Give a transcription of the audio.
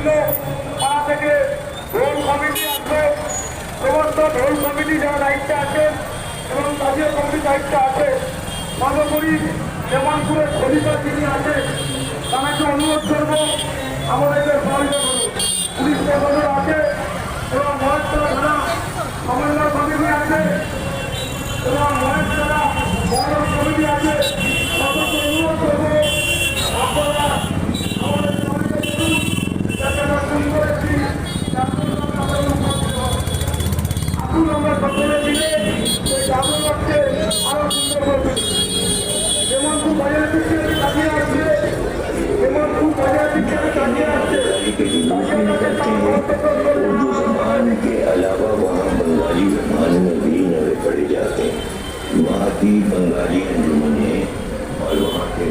বিভিন্ন পাড়া থেকে ঢোল কমিটি আসবে, সমস্ত ঢোল কমিটি যারা দায়িত্বে আছে এবং কাজীয় কমিটির দায়িত্বে আছে, সর্বোপরি হেমন্তপুরের খলিফা যিনি আছে তাকে অনুরোধ করবো আমাদেরকে সহযোগিতা করুন। পুলিশ প্রশাসন আছে এবং মহেশতলা থানা সমন্বয় কমিটি আছে এবং মহেশতলা বড় কমিটি আছে, সকলকে অনুরোধ করবো আপনারা আমাদের সহযোগিতা করুন যাতে আমরা সুন্দর একটি আসুন আমরা সকলে মিলে এই জাগরণকে আরো সুন্দর করতে। হেমন্তপুর বাজারের দিকে তাকিয়ে আসছে, হেমন্তপুর বাজারের দিকে তাকিয়ে আসছে। उर्दू जबान के अलावा वहाँ बंगाली जबान में भी नजर पड़े जाते हैं। वहाँ की बंगाली अंजुमन है और वहाँ के